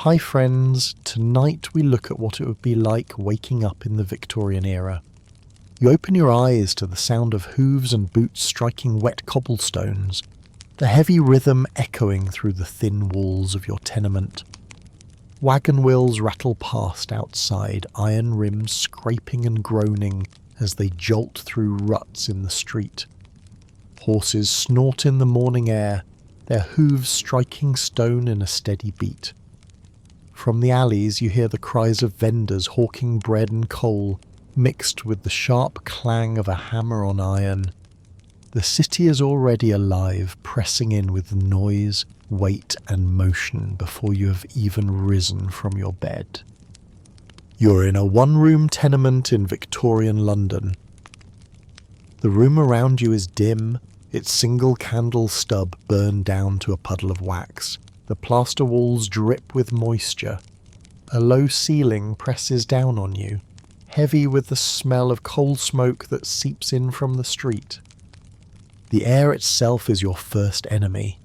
Hi friends, tonight we look at what it would be like waking up in the Victorian era. You open your eyes to the sound of hooves and boots striking wet cobblestones, the heavy rhythm echoing through the thin walls of your tenement. Wagon wheels rattle past outside, iron rims scraping and groaning as they jolt through ruts in the street. Horses snort in the morning air, their hooves striking stone in a steady beat. From the alleys you hear the cries of vendors hawking bread and coal, mixed with the sharp clang of a hammer on iron. The city is already alive, pressing in with noise, weight and motion before you have even risen from your bed. You're in a one-room tenement in Victorian London. The room around you is dim, its single candle stub burned down to a puddle of wax. The plaster walls drip with moisture. A low ceiling presses down on you, heavy with the smell of coal smoke that seeps in from the street. The air itself is your first enemy.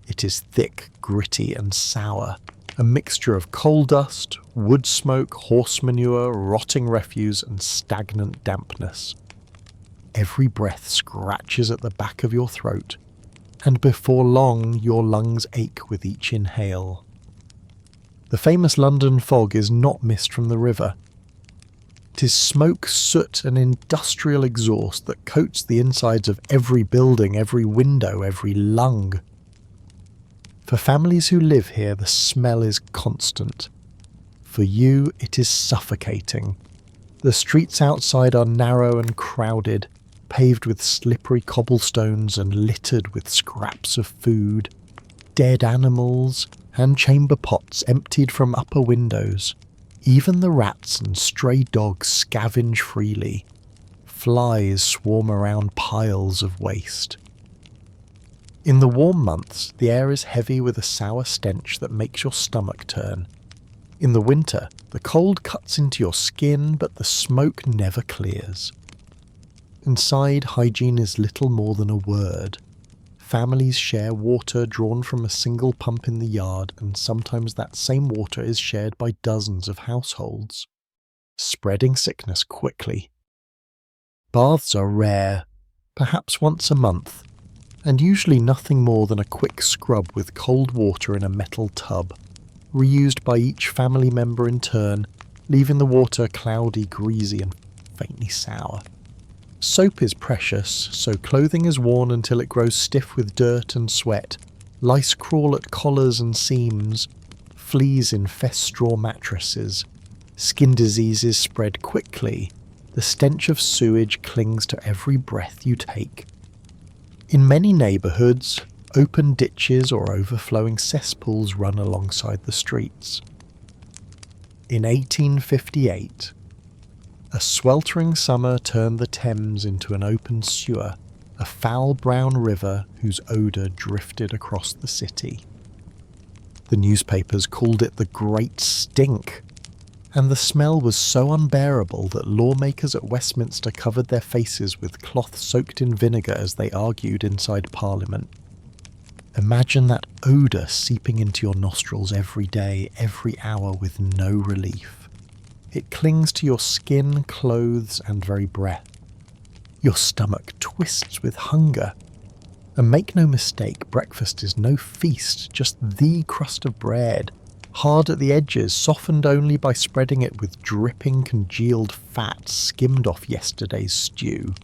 It is thick, gritty and sour, a mixture of coal dust, wood smoke, horse manure, rotting refuse and stagnant dampness. Every breath scratches at the back of your throat, and before long your lungs ache with each inhale. The famous London fog is not mist from the river. It is smoke, soot and industrial exhaust that coats the insides of every building, every window, every lung. For families who live here, the smell is constant. For you, it is suffocating. The streets outside are narrow and crowded, paved with slippery cobblestones and littered with scraps of food, dead animals, and chamber pots emptied from upper windows. Even the rats and stray dogs scavenge freely. Flies swarm around piles of waste. In the warm months, the air is heavy with a sour stench that makes your stomach turn. In the winter, the cold cuts into your skin, but the smoke never clears. Inside, hygiene is little more than a word. Families share water drawn from a single pump in the yard, and sometimes that same water is shared by dozens of households, spreading sickness quickly. Baths are rare, perhaps once a month, and usually nothing more than a quick scrub with cold water in a metal tub, reused by each family member in turn, leaving the water cloudy, greasy and faintly sour. Soap is precious, so clothing is worn until it grows stiff with dirt and sweat. Lice crawl at collars and seams. Fleas infest straw mattresses. Skin diseases spread quickly. The stench of sewage clings to every breath you take. In many neighbourhoods, open ditches or overflowing cesspools run alongside the streets. In 1858, a sweltering summer turned the Thames into an open sewer, a foul brown river whose odour drifted across the city. The newspapers called it the Great Stink, and the smell was so unbearable that lawmakers at Westminster covered their faces with cloth soaked in vinegar as they argued inside Parliament. Imagine that odour seeping into your nostrils every day, every hour with no relief. It clings to your skin, clothes and very breath. Your stomach twists with hunger. And make no mistake, breakfast is no feast, just the crust of bread, hard at the edges, softened only by spreading it with dripping congealed fat skimmed off yesterday's stew.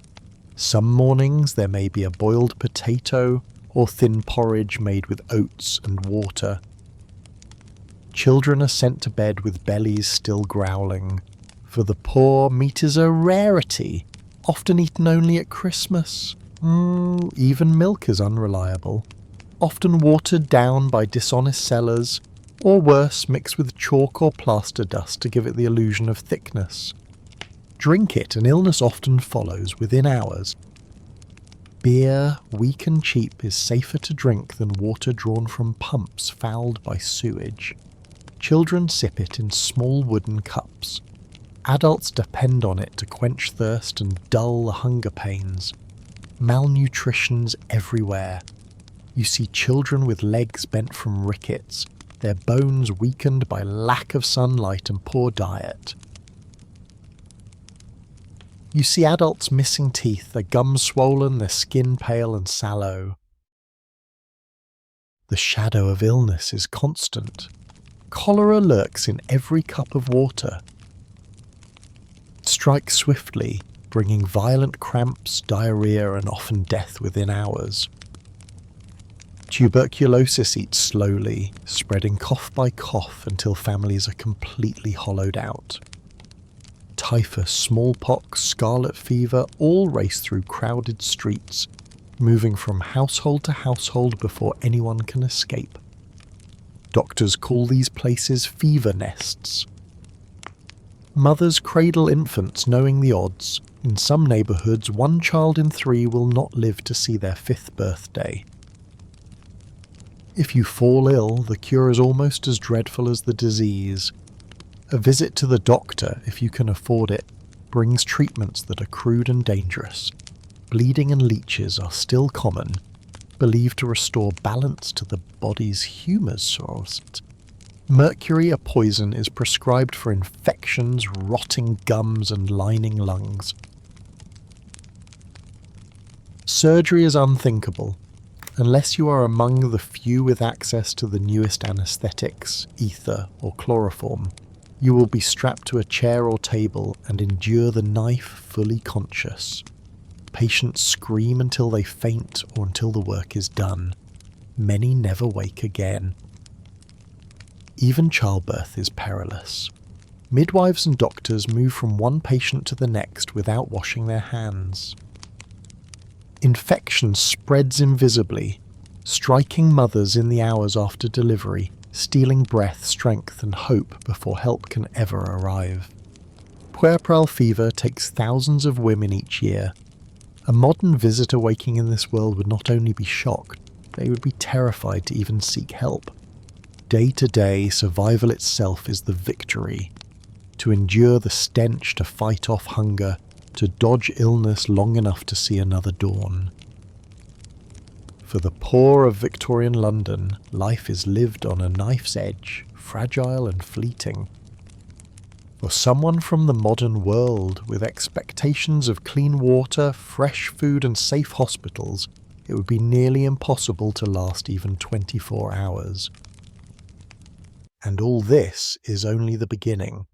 Some mornings there may be a boiled potato or thin porridge made with oats and water. Children are sent to bed with bellies still growling. For the poor, meat is a rarity, often eaten only at Christmas. Even milk is unreliable, often watered down by dishonest sellers, or worse, mixed with chalk or plaster dust to give it the illusion of thickness. Drink it and illness often follows within hours. Beer, weak and cheap, is safer to drink than water drawn from pumps fouled by sewage. Children sip it in small wooden cups. Adults depend on it to quench thirst and dull the hunger pains. Malnutrition's everywhere. You see children with legs bent from rickets, their bones weakened by lack of sunlight and poor diet. You see adults missing teeth, their gums swollen, their skin pale and sallow. The shadow of illness is constant. Cholera lurks in every cup of water. It strikes swiftly, bringing violent cramps, diarrhea, and often death within hours. Tuberculosis eats slowly, spreading cough by cough until families are completely hollowed out. Typhus, smallpox, scarlet fever all race through crowded streets, moving from household to household before anyone can escape. Doctors call these places fever nests. Mothers cradle infants knowing the odds. In some neighbourhoods, 1 child in 3 will not live to see their 5th birthday. If you fall ill, the cure is almost as dreadful as the disease. A visit to the doctor, if you can afford it, brings treatments that are crude and dangerous. Bleeding and leeches are still common, believed to restore balance to the body's humours source. Mercury, a poison, is prescribed for infections, rotting gums and lining lungs. Surgery is unthinkable, unless you are among the few with access to the newest anaesthetics, ether or chloroform. You will be strapped to a chair or table and endure the knife fully conscious. Patients scream until they faint or until the work is done. Many never wake again. Even childbirth is perilous. Midwives and doctors move from one patient to the next without washing their hands. Infection spreads invisibly, striking mothers in the hours after delivery, stealing breath, strength and hope before help can ever arrive. Puerperal fever takes thousands of women each year. A modern visitor waking in this world would not only be shocked, they would be terrified to even seek help. Day to day, survival itself is the victory. To endure the stench, to fight off hunger, to dodge illness long enough to see another dawn. For the poor of Victorian London, life is lived on a knife's edge, fragile and fleeting. For someone from the modern world, with expectations of clean water, fresh food and safe hospitals, it would be nearly impossible to last even 24 hours. And all this is only the beginning.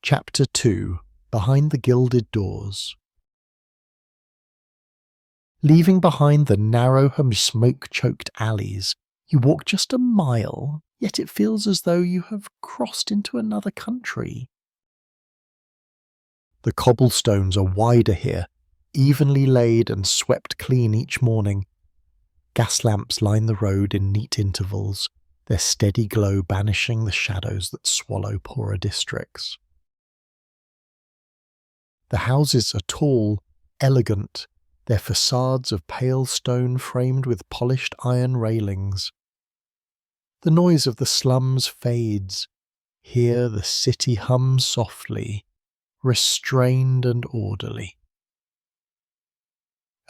Chapter 2. Behind the Gilded Doors. Leaving behind the narrow and smoke-choked alleys, you walk just a mile, yet it feels as though you have crossed into another country. The cobblestones are wider here, evenly laid and swept clean each morning. Gas lamps line the road in neat intervals, their steady glow banishing the shadows that swallow poorer districts. The houses are tall, elegant, their facades of pale stone framed with polished iron railings. The noise of the slums fades. Here the city hums softly, restrained and orderly.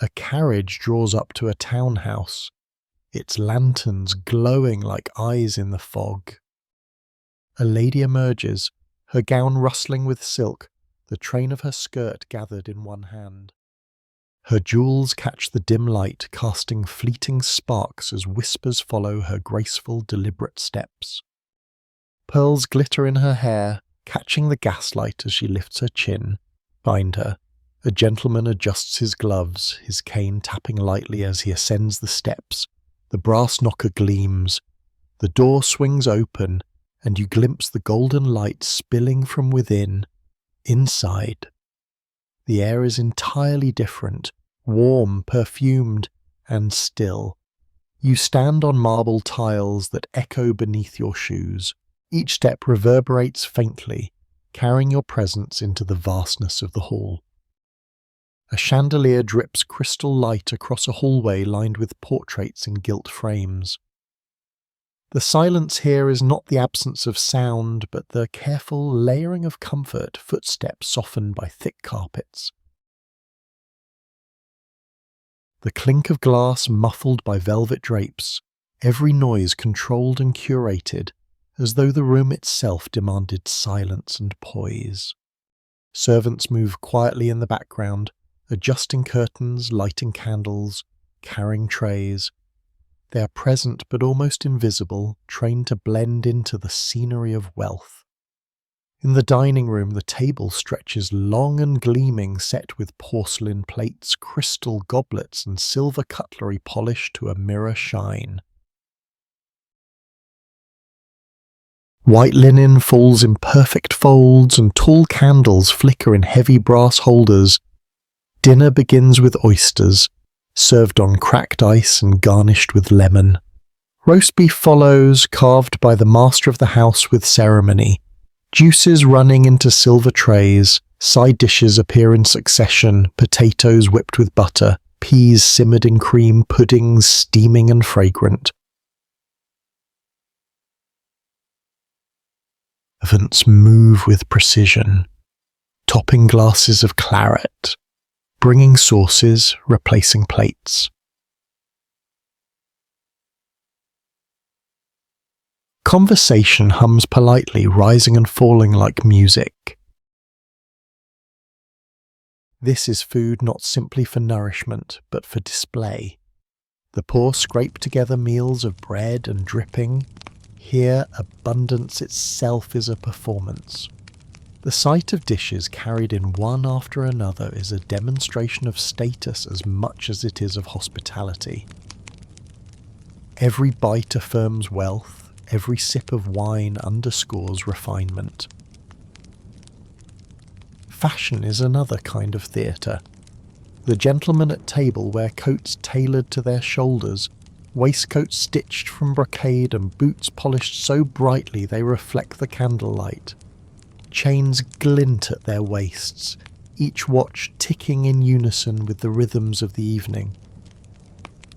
A carriage draws up to a townhouse, its lanterns glowing like eyes in the fog. A lady emerges, her gown rustling with silk, the train of her skirt gathered in one hand. Her jewels catch the dim light, casting fleeting sparks as whispers follow her graceful, deliberate steps. Pearls glitter in her hair, catching the gaslight as she lifts her chin. Behind her, a gentleman adjusts his gloves, his cane tapping lightly as he ascends the steps. The brass knocker gleams. The door swings open, and you glimpse the golden light spilling from within. Inside, the air is entirely different, warm, perfumed, and still. You stand on marble tiles that echo beneath your shoes. Each step reverberates faintly, carrying your presence into the vastness of the hall. A chandelier drips crystal light across a hallway lined with portraits in gilt frames. The silence here is not the absence of sound, but the careful layering of comfort, footsteps softened by thick carpets. The clink of glass muffled by velvet drapes, every noise controlled and curated, as though the room itself demanded silence and poise. Servants move quietly in the background, adjusting curtains, lighting candles, carrying trays. They are present but almost invisible, trained to blend into the scenery of wealth. In the dining room, the table stretches long and gleaming, set with porcelain plates, crystal goblets, and silver cutlery polished to a mirror shine. White linen falls in perfect folds, and tall candles flicker in heavy brass holders. Dinner begins with oysters, served on cracked ice and garnished with lemon. Roast beef follows, carved by the master of the house with ceremony. Juices running into silver trays, side dishes appear in succession, potatoes whipped with butter, peas simmered in cream, puddings steaming and fragrant. Servants move with precision, topping glasses of claret, bringing sauces, replacing plates. Conversation hums politely, rising and falling like music. This is food not simply for nourishment, but for display. The poor scrape together meals of bread and dripping. Here, abundance itself is a performance. The sight of dishes carried in one after another is a demonstration of status as much as it is of hospitality. Every bite affirms wealth. Every sip of wine underscores refinement. Fashion is another kind of theatre. The gentlemen at table wear coats tailored to their shoulders, waistcoats stitched from brocade, and boots polished so brightly they reflect the candlelight. Chains glint at their waists, each watch ticking in unison with the rhythms of the evening.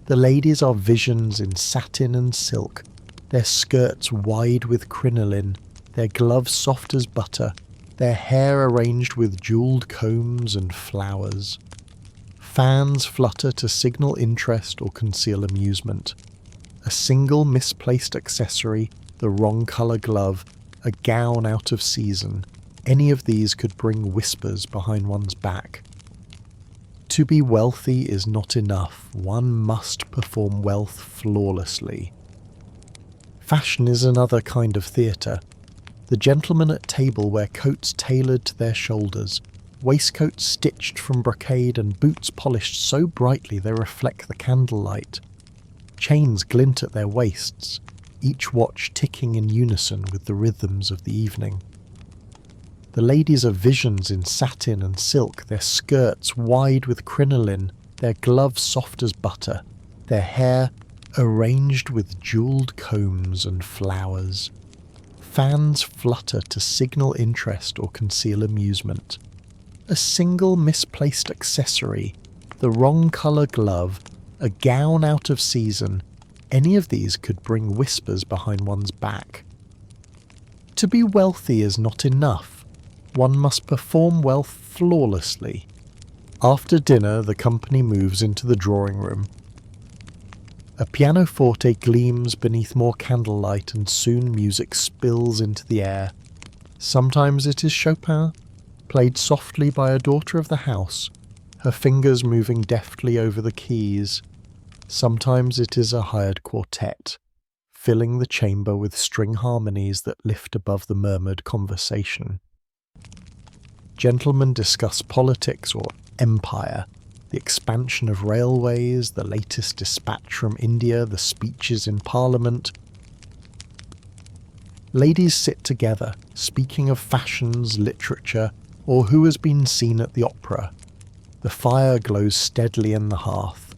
The ladies are visions in satin and silk, their skirts wide with crinoline, their gloves soft as butter, their hair arranged with jewelled combs and flowers. Fans flutter to signal interest or conceal amusement. A single misplaced accessory, the wrong colour glove, a gown out of season, any of these could bring whispers behind one's back. To be wealthy is not enough, one must perform wealth flawlessly. Fashion is another kind of theatre. The gentlemen at table wear coats tailored to their shoulders, waistcoats stitched from brocade, and boots polished so brightly they reflect the candlelight. Chains glint at their waists, each watch ticking in unison with the rhythms of the evening. The ladies are visions in satin and silk, their skirts wide with crinoline, their gloves soft as butter, their hair arranged with jewelled combs and flowers. Fans flutter to signal interest or conceal amusement. A single misplaced accessory, the wrong colour glove, a gown out of season, any of these could bring whispers behind one's back. To be wealthy is not enough. One must perform wealth flawlessly. After dinner, the company moves into the drawing room. A pianoforte gleams beneath more candlelight, and soon music spills into the air. Sometimes it is Chopin, played softly by a daughter of the house, her fingers moving deftly over the keys. Sometimes it is a hired quartet, filling the chamber with string harmonies that lift above the murmured conversation. Gentlemen discuss politics or empire, the expansion of railways, the latest dispatch from India, the speeches in Parliament. Ladies sit together, speaking of fashions, literature, or who has been seen at the opera. The fire glows steadily in the hearth.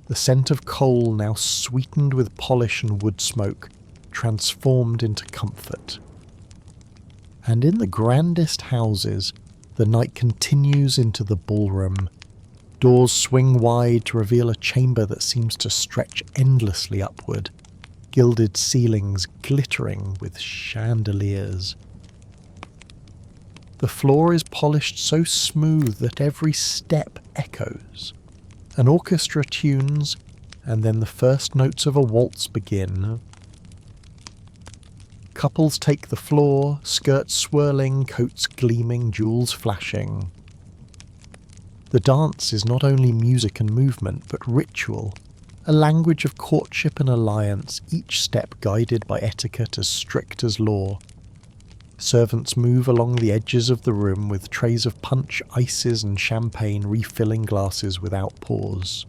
The scent of coal, now sweetened with polish and wood smoke, transformed into comfort. And in the grandest houses, the night continues into the ballroom. Doors swing wide to reveal a chamber that seems to stretch endlessly upward, gilded ceilings glittering with chandeliers. The floor is polished so smooth that every step echoes. An orchestra tunes, and then the first notes of a waltz begin. Couples take the floor, skirts swirling, coats gleaming, jewels flashing. The dance is not only music and movement, but ritual, a language of courtship and alliance, each step guided by etiquette as strict as law. Servants move along the edges of the room with trays of punch, ices and champagne, refilling glasses without pause.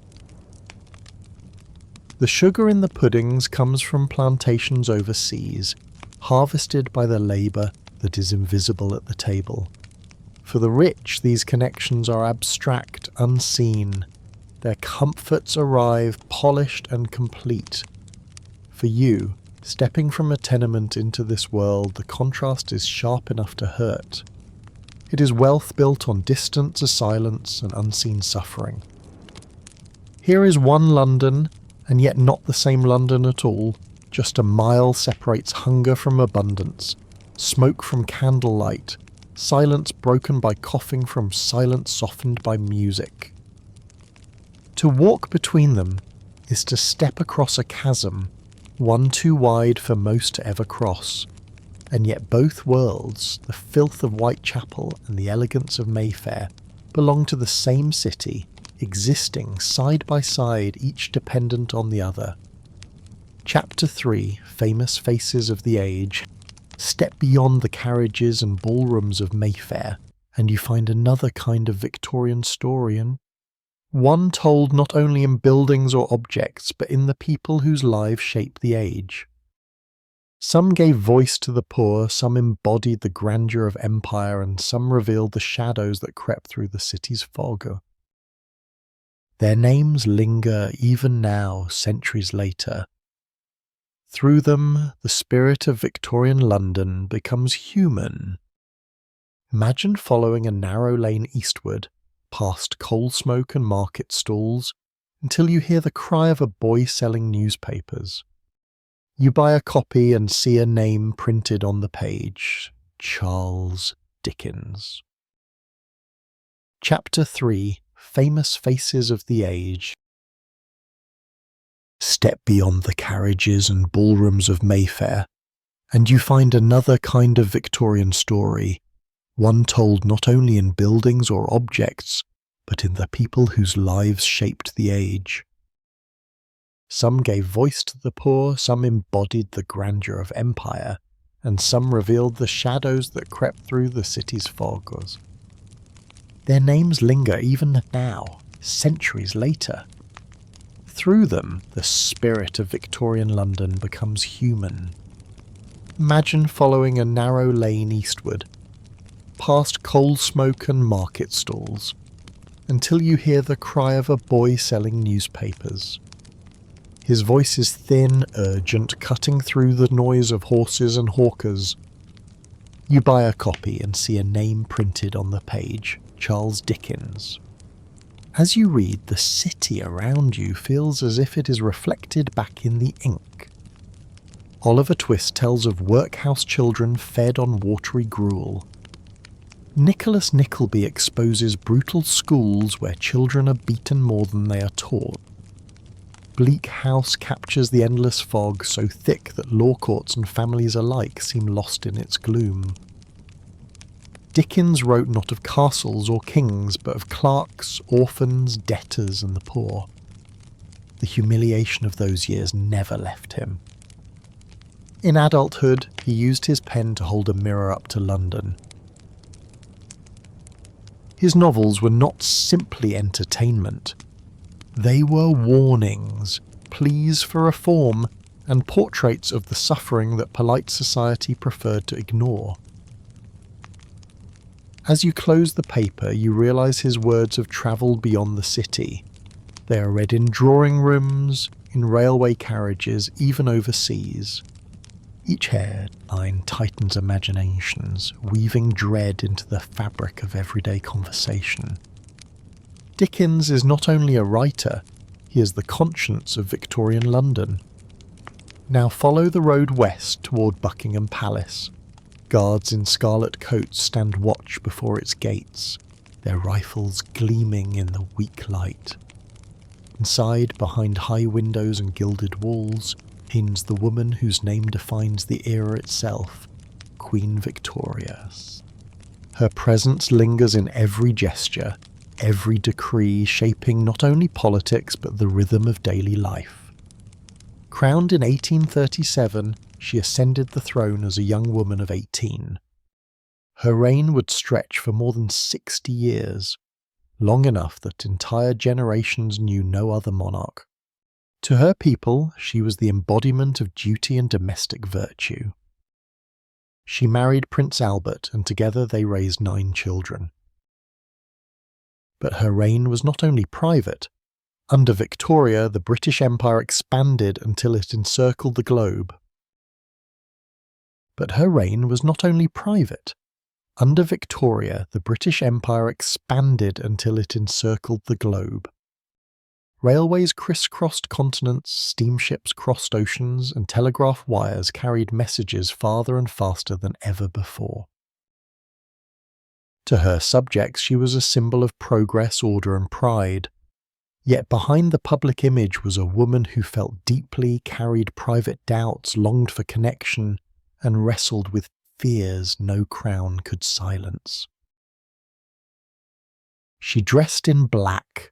The sugar in the puddings comes from plantations overseas, harvested by the labour that is invisible at the table. For the rich, these connections are abstract, unseen. Their comforts arrive polished and complete. For you, stepping from a tenement into this world, the contrast is sharp enough to hurt. It is wealth built on distance, silence, and unseen suffering. Here is one London, and yet not the same London at all. Just a mile separates hunger from abundance, smoke from candlelight, silence broken by coughing from silence softened by music. To walk between them is to step across a chasm, one too wide for most to ever cross, and yet both worlds, the filth of Whitechapel and the elegance of Mayfair, belong to the same city, existing side by side, each dependent on the other. Chapter 3, Famous Faces of the Age. Step beyond the carriages and ballrooms of Mayfair, and you find another kind of Victorian story, and one told not only in buildings or objects, but in the people whose lives shape the age. Some gave voice to the poor, some embodied the grandeur of empire, and some revealed the shadows that crept through the city's fog. Their names linger even now, centuries later. Through them, the spirit of Victorian London becomes human. Imagine following a narrow lane eastward, past coal smoke and market stalls, until you hear the cry of a boy selling newspapers. You buy a copy and see a name printed on the page: Charles Dickens. Chapter 3, Famous Faces of the Age. Step beyond the carriages and ballrooms of Mayfair, and you find another kind of Victorian story, one told not only in buildings or objects, but in the people whose lives shaped the age. Some gave voice to the poor, some embodied the grandeur of empire, and some revealed the shadows that crept through the city's fog. Their names linger even now, centuries later. Through them, the spirit of Victorian London becomes human. Imagine following a narrow lane eastward, past coal smoke and market stalls, until you hear the cry of a boy selling newspapers. His voice is thin, urgent, cutting through the noise of horses and hawkers. You buy a copy and see a name printed on the page: Charles Dickens. As you read, the city around you feels as if it is reflected back in the ink. Oliver Twist tells of workhouse children fed on watery gruel. Nicholas Nickleby exposes brutal schools where children are beaten more than they are taught. Bleak House captures the endless fog so thick that law courts and families alike seem lost in its gloom. Dickens wrote not of castles or kings, but of clerks, orphans, debtors, and the poor. The humiliation of those years never left him. In adulthood, he used his pen to hold a mirror up to London. His novels were not simply entertainment. They were warnings, pleas for reform, and portraits of the suffering that polite society preferred to ignore. As you close the paper, you realise his words have travelled beyond the city. They are read in drawing rooms, in railway carriages, even overseas. Each headline tightens imaginations, weaving dread into the fabric of everyday conversation. Dickens is not only a writer, he is the conscience of Victorian London. Now follow the road west toward Buckingham Palace. Guards in scarlet coats stand watch before its gates, their rifles gleaming in the weak light. Inside, behind high windows and gilded walls, reigns the woman whose name defines the era itself, Queen Victoria. Her presence lingers in every gesture, every decree, shaping not only politics but the rhythm of daily life. Crowned in 1837, she ascended the throne as a young woman of 18. Her reign would stretch for more than 60 years, long enough that entire generations knew no other monarch. To her people, she was the embodiment of duty and domestic virtue. She married Prince Albert, and together they raised 9 children. But her reign was not only private. Under Victoria, the British Empire expanded until it encircled the globe. But her reign was not only private. Under Victoria, the British Empire expanded until it encircled the globe. Railways crisscrossed continents, steamships crossed oceans, and telegraph wires carried messages farther and faster than ever before. To her subjects, she was a symbol of progress, order, and pride. Yet behind the public image was a woman who felt deeply, carried private doubts, longed for connection, and wrestled with fears no crown could silence. She dressed in black,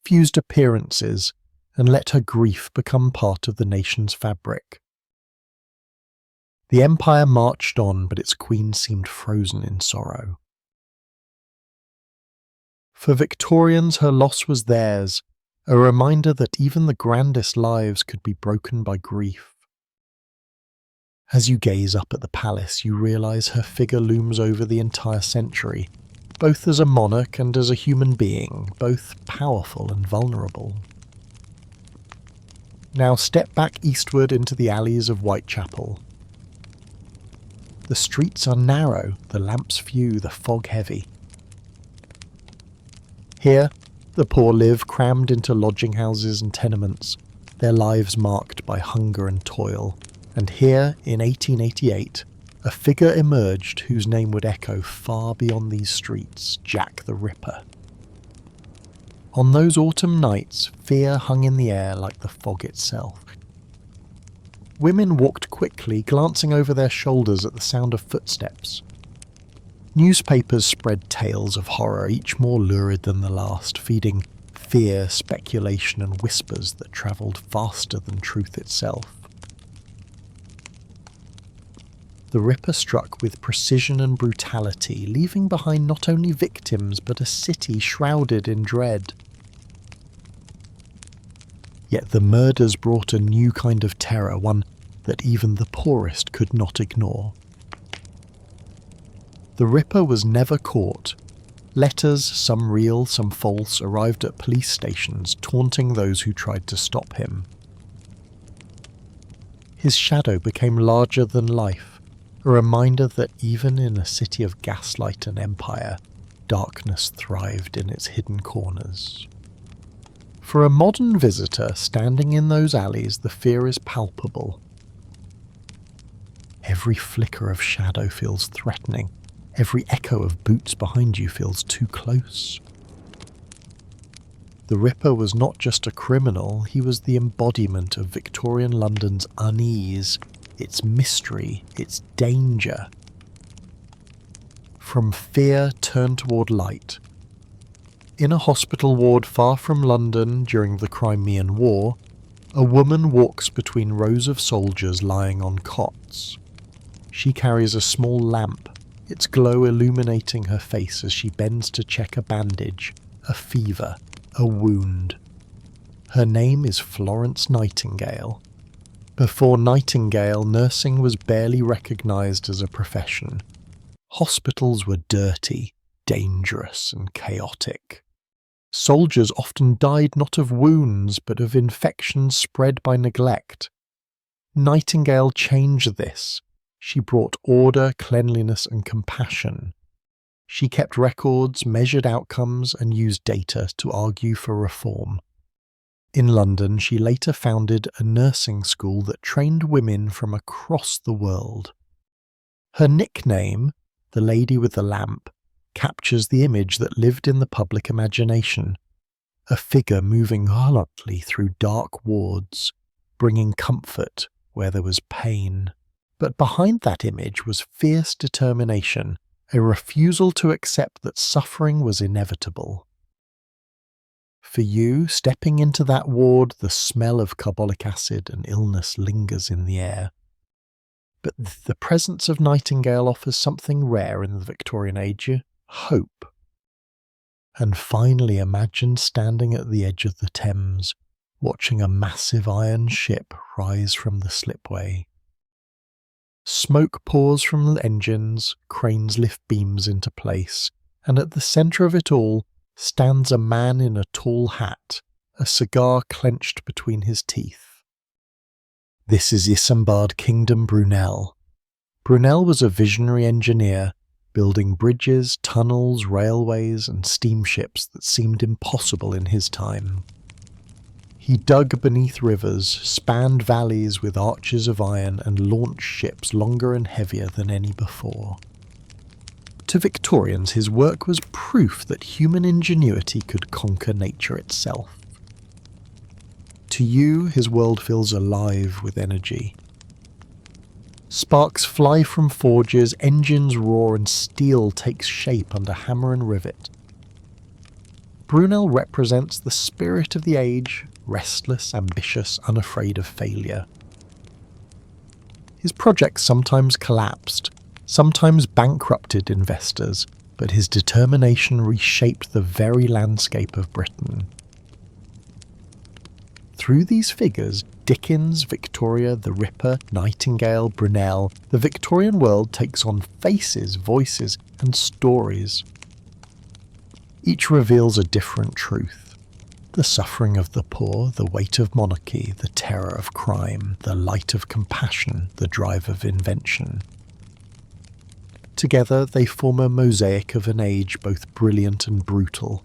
fused appearances, and let her grief become part of the nation's fabric. The empire marched on, but its queen seemed frozen in sorrow. For Victorians, her loss was theirs, a reminder that even the grandest lives could be broken by grief. As you gaze up at the palace, you realise her figure looms over the entire century, both as a monarch and as a human being, both powerful and vulnerable. Now step back eastward into the alleys of Whitechapel. The streets are narrow, the lamps few, the fog heavy. Here, the poor live crammed into lodging houses and tenements, their lives marked by hunger and toil. And here, in 1888, a figure emerged whose name would echo far beyond these streets, Jack the Ripper. On those autumn nights, fear hung in the air like the fog itself. Women walked quickly, glancing over their shoulders at the sound of footsteps. Newspapers spread tales of horror, each more lurid than the last, feeding fear, speculation, and whispers that travelled faster than truth itself. The Ripper struck with precision and brutality, leaving behind not only victims but a city shrouded in dread. Yet the murders brought a new kind of terror, one that even the poorest could not ignore. The Ripper was never caught. Letters, some real, some false, arrived at police stations, taunting those who tried to stop him. His shadow became larger than life, a reminder that even in a city of gaslight and empire, darkness thrived in its hidden corners. For a modern visitor standing in those alleys, the fear is palpable. Every flicker of shadow feels threatening. Every echo of boots behind you feels too close. The Ripper was not just a criminal, he was the embodiment of Victorian London's unease, its mystery, its danger. From fear turned toward light. In a hospital ward far from London during the Crimean War, a woman walks between rows of soldiers lying on cots. She carries a small lamp, its glow illuminating her face as she bends to check a bandage, a fever, a wound. Her name is Florence Nightingale. Before Nightingale, nursing was barely recognised as a profession. Hospitals were dirty, dangerous, and chaotic. Soldiers often died not of wounds, but of infections spread by neglect. Nightingale changed this. She brought order, cleanliness, and compassion. She kept records, measured outcomes, and used data to argue for reform. In London, she later founded a nursing school that trained women from across the world. Her nickname, the Lady with the Lamp, captures the image that lived in the public imagination. a figure moving gallantly through dark wards, bringing comfort where there was pain. But behind that image was fierce determination, a refusal to accept that suffering was inevitable. For you, stepping into that ward, the smell of carbolic acid and illness lingers in the air. But the presence of Nightingale offers something rare in the Victorian age: hope. And finally imagine standing at the edge of the Thames, watching a massive iron ship rise from the slipway. Smoke pours from the engines, cranes lift beams into place, and at the centre of it all stands a man in a tall hat, a cigar clenched between his teeth. This is Isambard Kingdom Brunel. Brunel was a visionary engineer, building bridges, tunnels, railways, and steamships that seemed impossible in his time. He dug beneath rivers, spanned valleys with arches of iron, and launched ships longer and heavier than any before. To Victorians, his work was proof that human ingenuity could conquer nature itself. To you, his world feels alive with energy. Sparks fly from forges, engines roar, and steel takes shape under hammer and rivet. Brunel represents the spirit of the age, restless, ambitious, unafraid of failure. His projects sometimes collapsed, sometimes bankrupted investors, but his determination reshaped the very landscape of Britain. Through these figures, Dickens, Victoria, the Ripper, Nightingale, Brunel, the Victorian world takes on faces, voices, and stories. Each reveals a different truth. The suffering of the poor, the weight of monarchy, the terror of crime, the light of compassion, the drive of invention. Together they form a mosaic of an age both brilliant and brutal.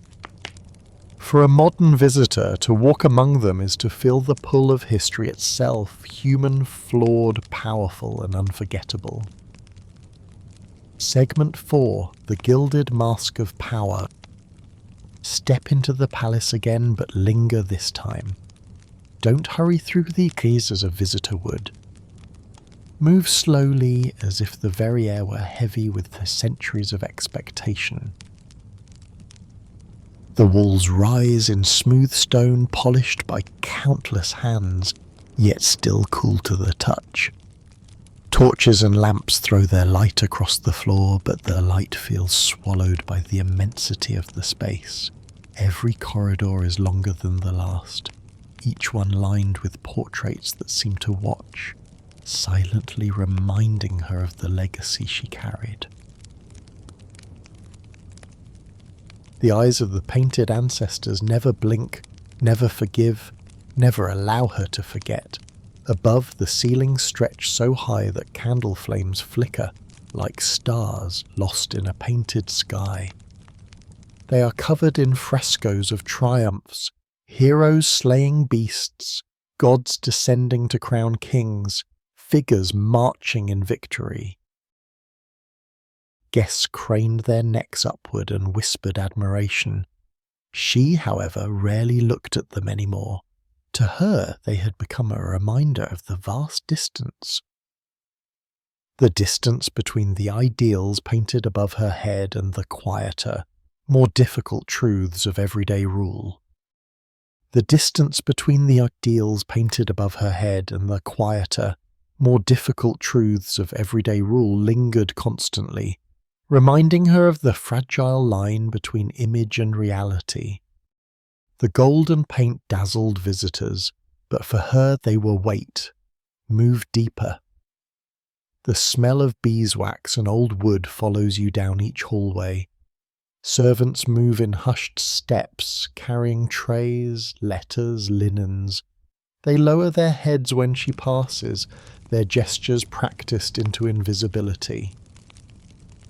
For a modern visitor, to walk among them is to feel the pull of history itself, human, flawed, powerful, and unforgettable. Segment 4, The Gilded Mask of Power. Step into the palace again, but linger this time. Don't hurry through the quays as a visitor would. Move slowly, as if the very air were heavy with the centuries of expectation. The walls rise in smooth stone polished by countless hands, yet still cool to the touch. Torches and lamps throw their light across the floor, but the light feels swallowed by the immensity of the space. Every corridor is longer than the last, each one lined with portraits that seem to watch, silently reminding her of the legacy she carried. The eyes of the painted ancestors never blink, never forgive, never allow her to forget. Above, the ceilings stretch so high that candle flames flicker like stars lost in a painted sky. They are covered in frescoes of triumphs, heroes slaying beasts, gods descending to crown kings, figures marching in victory. Guests craned their necks upward and whispered admiration. She, however, rarely looked at them anymore. To her, they had become a reminder of the vast distance. The distance between the ideals painted above her head and the quieter, more difficult truths of everyday rule. The distance between the ideals painted above her head and the quieter, more difficult truths of everyday rule lingered constantly, reminding her of the fragile line between image and reality. The golden paint dazzled visitors, but for her they were weight, move deeper. The smell of beeswax and old wood follows you down each hallway. Servants move in hushed steps, carrying trays, letters, linens. They lower their heads when she passes, their gestures practiced into invisibility.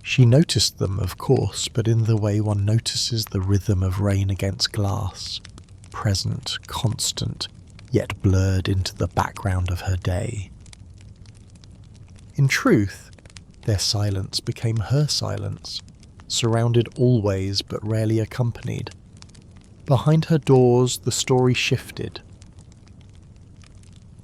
She noticed them, of course, but in the way one notices the rhythm of rain against glass, present, constant, yet blurred into the background of her day. In truth, their silence became her silence, surrounded always but rarely accompanied. Behind her doors, the story shifted.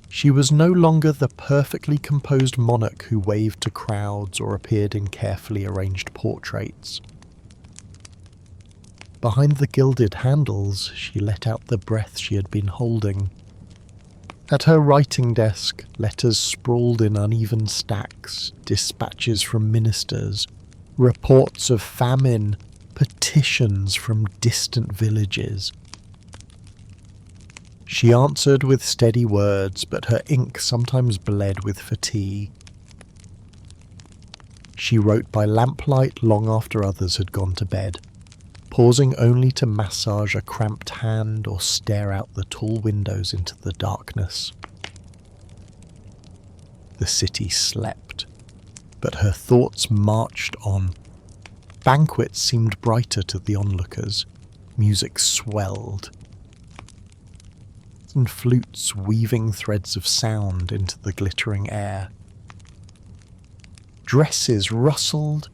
She was no longer the perfectly composed monarch who waved to crowds or appeared in carefully arranged portraits. Behind the gilded handles, she let out the breath she had been holding. At her writing desk, letters sprawled in uneven stacks, dispatches from ministers, reports of famine, petitions from distant villages. She answered with steady words, but her ink sometimes bled with fatigue. She wrote by lamplight long after others had gone to bed, pausing only to massage a cramped hand or stare out the tall windows into the darkness. The city slept, but her thoughts marched on. Banquets seemed brighter to the onlookers. Music swelled, and flutes weaving threads of sound into the glittering air. Dresses rustled,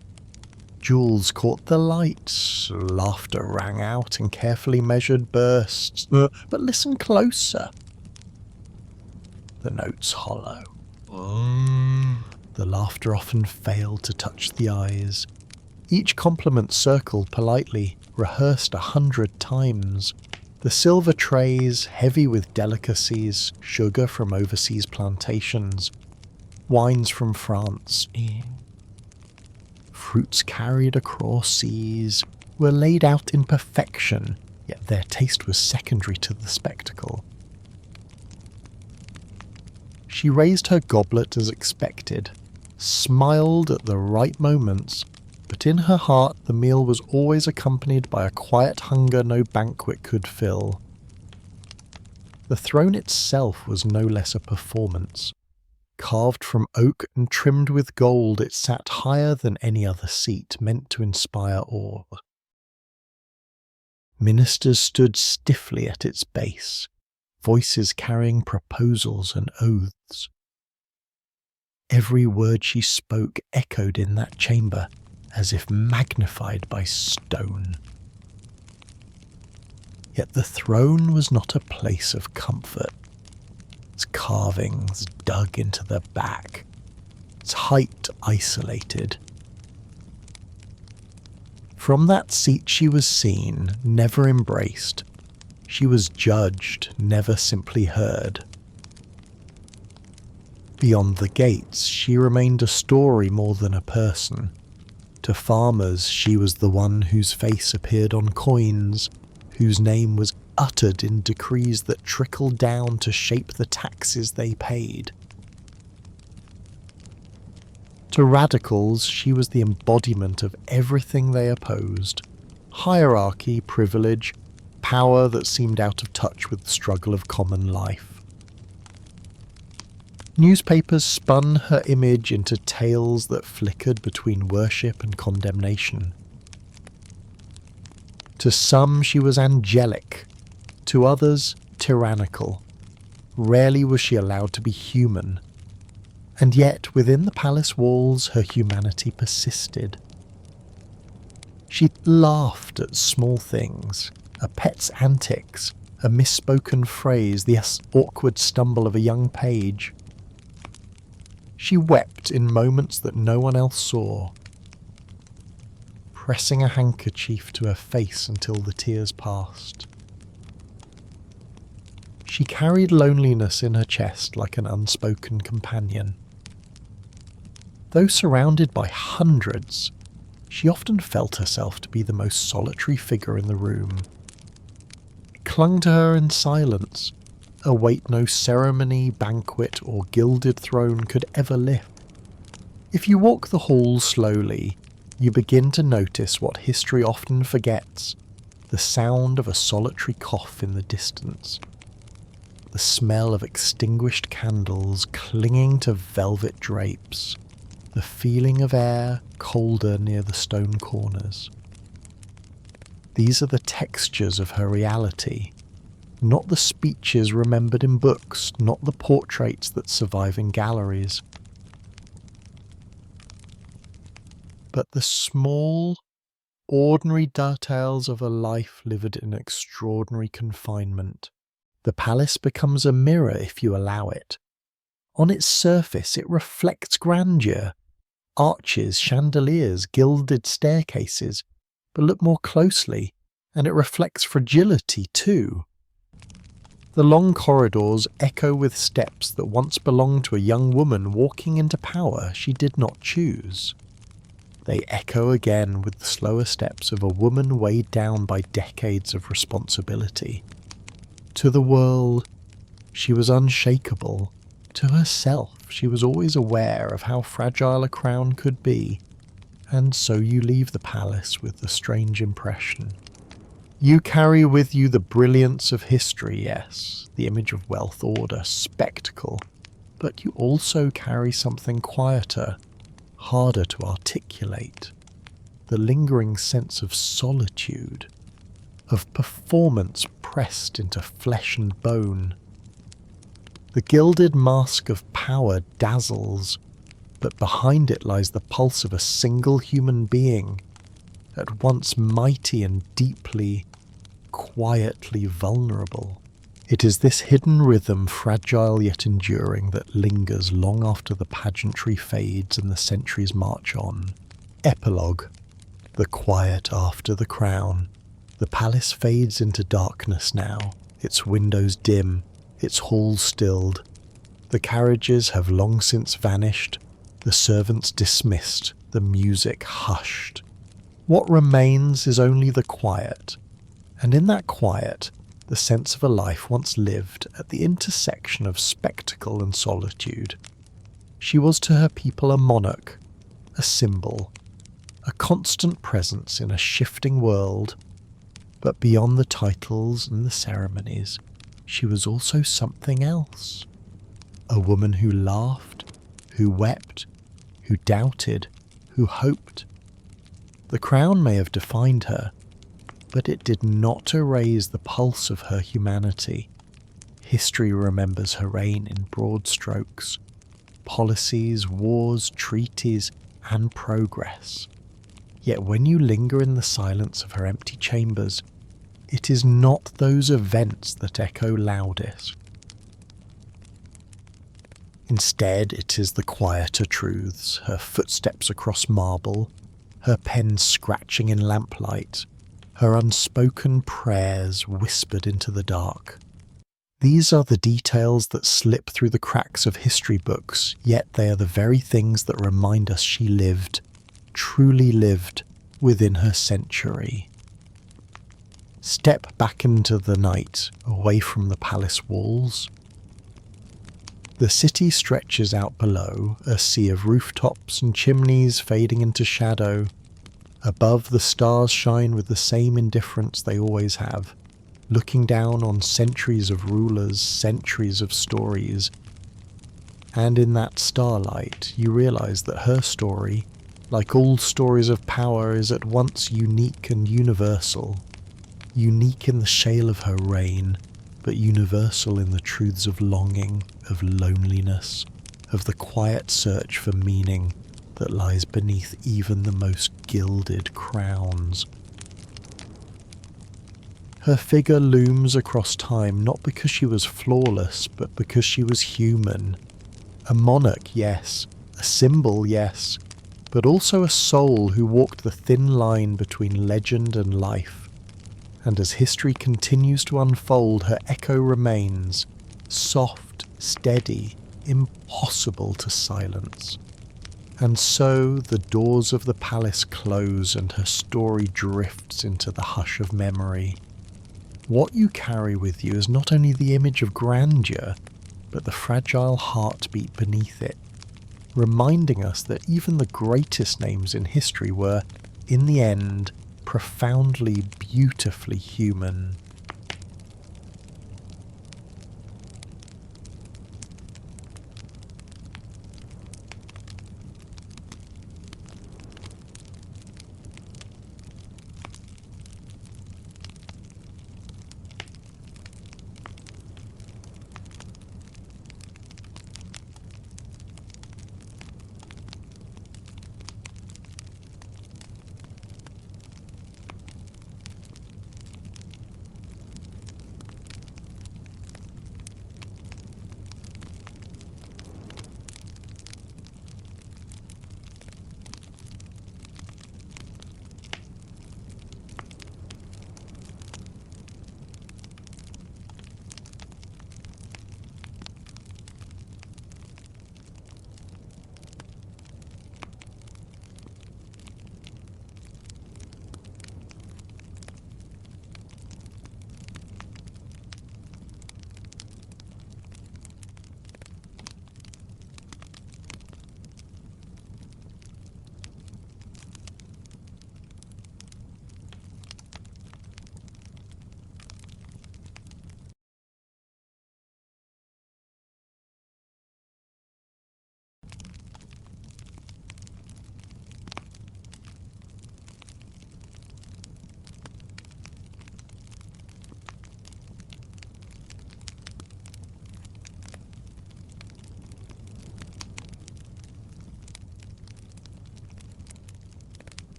jewels caught the lights, laughter rang out in carefully measured bursts. But listen closer. The notes hollow. The laughter often failed to touch the eyes. Each compliment circled politely, rehearsed 100 times. The silver trays, heavy with delicacies, sugar from overseas plantations, wines from France, fruits carried across seas, were laid out in perfection, yet their taste was secondary to the spectacle. She raised her goblet as expected, smiled at the right moments, but in her heart the meal was always accompanied by a quiet hunger no banquet could fill. The throne itself was no less a performance. Carved from oak and trimmed with gold, it sat higher than any other seat, meant to inspire awe. Ministers stood stiffly at its base, voices carrying proposals and oaths. Every word she spoke echoed in that chamber, as if magnified by stone. Yet the throne was not a place of comfort. Its carvings dug into the back, its height isolated. From that seat she was seen, never embraced. She was judged, never simply heard. Beyond the gates, she remained a story more than a person. To farmers, she was the one whose face appeared on coins, whose name was uttered in decrees that trickled down to shape the taxes they paid. To radicals, she was the embodiment of everything they opposed: hierarchy, privilege, power that seemed out of touch with the struggle of common life. Newspapers spun her image into tales that flickered between worship and condemnation. To some she was angelic, to others tyrannical. Rarely was she allowed to be human, and yet within the palace walls her humanity persisted. She laughed at small things, a pet's antics, a misspoken phrase, the awkward stumble of a young page. She wept in moments that no one else saw, pressing a handkerchief to her face until the tears passed. She carried loneliness in her chest like an unspoken companion. Though surrounded by hundreds, she often felt herself to be the most solitary figure in the room. It clung to her in silence, a weight no ceremony, banquet, or gilded throne could ever lift. If you walk the halls slowly, you begin to notice what history often forgets: the sound of a solitary cough in the distance, the smell of extinguished candles clinging to velvet drapes, the feeling of air colder near the stone corners. These are the textures of her reality, not the speeches remembered in books, not the portraits that survive in galleries. But the small, ordinary details of a life lived in extraordinary confinement. The palace becomes a mirror if you allow it. On its surface it reflects grandeur, arches, chandeliers, gilded staircases, but look more closely and it reflects fragility too. The long corridors echo with steps that once belonged to a young woman walking into power she did not choose. They echo again with the slower steps of a woman weighed down by decades of responsibility. To the world, she was unshakable. To herself, she was always aware of how fragile a crown could be, and so you leave the palace with the strange impression. You carry with you the brilliance of history, yes, the image of wealth, order, spectacle, but you also carry something quieter, harder to articulate, the lingering sense of solitude, of performance pressed into flesh and bone. The gilded mask of power dazzles, but behind it lies the pulse of a single human being, at once mighty and deeply, quietly vulnerable. It is this hidden rhythm, fragile yet enduring, that lingers long after the pageantry fades and the centuries march on. Epilogue. The quiet after the crown. The palace fades into darkness now, its windows dim, its halls stilled. The carriages have long since vanished, the servants dismissed, the music hushed. What remains is only the quiet, and in that quiet, the sense of a life once lived at the intersection of spectacle and solitude. She was to her people a monarch, a symbol, a constant presence in a shifting world, but beyond the titles and the ceremonies, she was also something else. A woman who laughed, who wept, who doubted, who hoped. The crown may have defined her, but it did not erase the pulse of her humanity. History remembers her reign in broad strokes, policies, wars, treaties, and progress. Yet when you linger in the silence of her empty chambers, it is not those events that echo loudest. Instead, it is the quieter truths, her footsteps across marble, her pen scratching in lamplight, her unspoken prayers whispered into the dark. These are the details that slip through the cracks of history books, yet they are the very things that remind us she lived, truly lived, within her century. Step back into the night, away from the palace walls. The city stretches out below, a sea of rooftops and chimneys fading into shadow. Above, the stars shine with the same indifference they always have, looking down on centuries of rulers, centuries of stories. And in that starlight, you realize that her story, like all stories of power, is at once unique and universal. Unique in the shale of her reign, but universal in the truths of longing, of loneliness, of the quiet search for meaning that lies beneath even the most gilded crowns. Her figure looms across time not because she was flawless, but because she was human. A monarch, yes. A symbol, yes. But also a soul who walked the thin line between legend and life. And as history continues to unfold, her echo remains, soft, steady, impossible to silence. And so the doors of the palace close and her story drifts into the hush of memory. What you carry with you is not only the image of grandeur, but the fragile heartbeat beneath it, reminding us that even the greatest names in history were, in the end, profoundly, beautifully human.